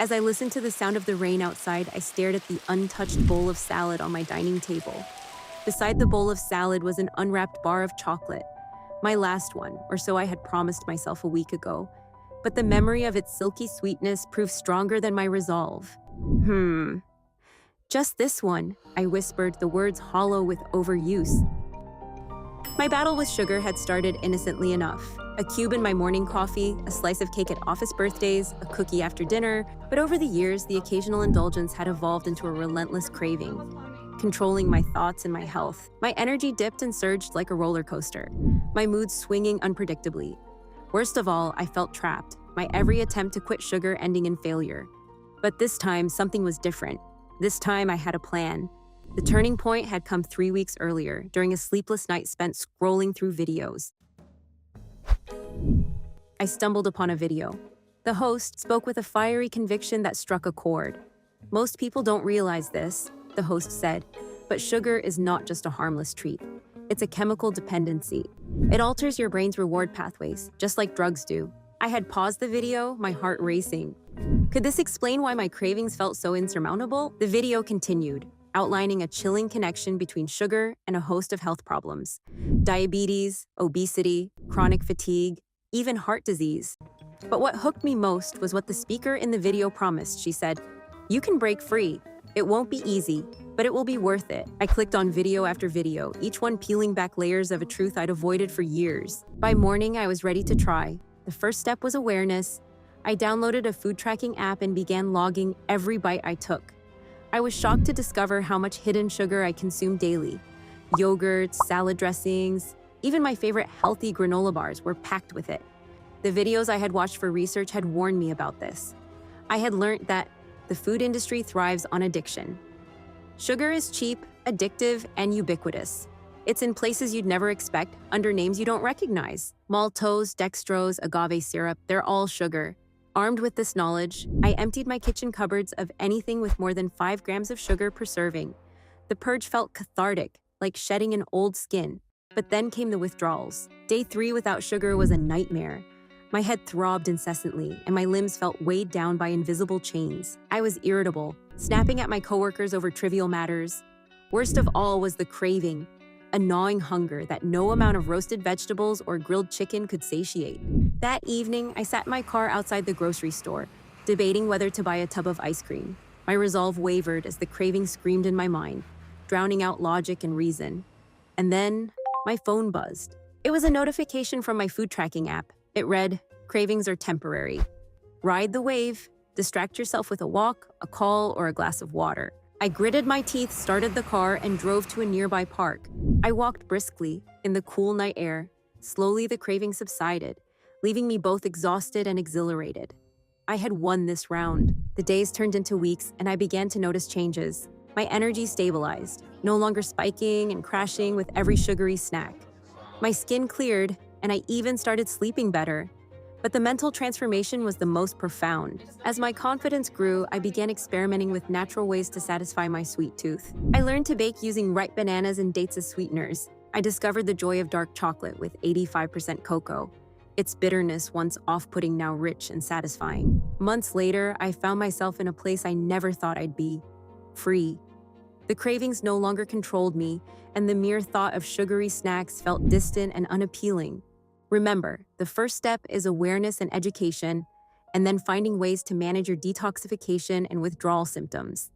As I listened to the sound of the rain outside, I stared at the untouched bowl of salad on my dining table. Beside the bowl of salad was an unwrapped bar of chocolate, my last one, or so I had promised myself a week ago. But the memory of its silky sweetness proved stronger than my resolve. Just this one, I whispered, the words hollow with overuse. My battle with sugar had started innocently enough. A cube in my morning coffee, a slice of cake at office birthdays, a cookie after dinner. But over the years, the occasional indulgence had evolved into a relentless craving, controlling my thoughts and my health. My energy dipped and surged like a roller coaster, my mood swinging unpredictably. Worst of all, I felt trapped, my every attempt to quit sugar ending in failure. But this time, something was different. This time, I had a plan. The turning point had come 3 weeks earlier, during a sleepless night spent scrolling through videos. I stumbled upon a video. The host spoke with a fiery conviction that struck a chord. Most people don't realize this, the host said, but sugar is not just a harmless treat. It's a chemical dependency. It alters your brain's reward pathways, just like drugs do. I had paused the video, my heart racing. Could this explain why my cravings felt so insurmountable? The video continued, outlining a chilling connection between sugar and a host of health problems: diabetes, obesity, chronic fatigue, even heart disease. But what hooked me most was what the speaker in the video promised. She said, "You can break free. It won't be easy, but it will be worth it." I clicked on video after video, each one peeling back layers of a truth I'd avoided for years. By morning, I was ready to try. The first step was awareness. I downloaded a food tracking app and began logging every bite I took. I was shocked to discover how much hidden sugar I consumed daily. Yogurts, salad dressings, even my favorite healthy granola bars were packed with it. The videos I had watched for research had warned me about this. I had learned that the food industry thrives on addiction. Sugar is cheap, addictive, and ubiquitous. It's in places you'd never expect, under names you don't recognize. Maltose, dextrose, agave syrup, they're all sugar. Armed with this knowledge, I emptied my kitchen cupboards of anything with more than 5 grams of sugar per serving. The purge felt cathartic, like shedding an old skin. But then came the withdrawals. Day 3 without sugar was a nightmare. My head throbbed incessantly, and my limbs felt weighed down by invisible chains. I was irritable, snapping at my coworkers over trivial matters. Worst of all was the craving, a gnawing hunger that no amount of roasted vegetables or grilled chicken could satiate. That evening, I sat in my car outside the grocery store, debating whether to buy a tub of ice cream. My resolve wavered as the craving screamed in my mind, drowning out logic and reason. And then, my phone buzzed. It was a notification from my food tracking app. It read, "Cravings are temporary. Ride the wave. Distract yourself with a walk, a call, or a glass of water." I gritted my teeth, started the car, and drove to a nearby park. I walked briskly, in the cool night air. Slowly, the craving subsided, leaving me both exhausted and exhilarated. I had won this round. The days turned into weeks, and I began to notice changes. My energy stabilized, no longer spiking and crashing with every sugary snack. My skin cleared, and I even started sleeping better. But the mental transformation was the most profound. As my confidence grew, I began experimenting with natural ways to satisfy my sweet tooth. I learned to bake using ripe bananas and dates as sweeteners. I discovered the joy of dark chocolate with 85% cocoa. Its bitterness, once off-putting, now rich and satisfying. Months later, I found myself in a place I never thought I'd be: free. The cravings no longer controlled me, and the mere thought of sugary snacks felt distant and unappealing. Remember, the first step is awareness and education, and then finding ways to manage your detoxification and withdrawal symptoms.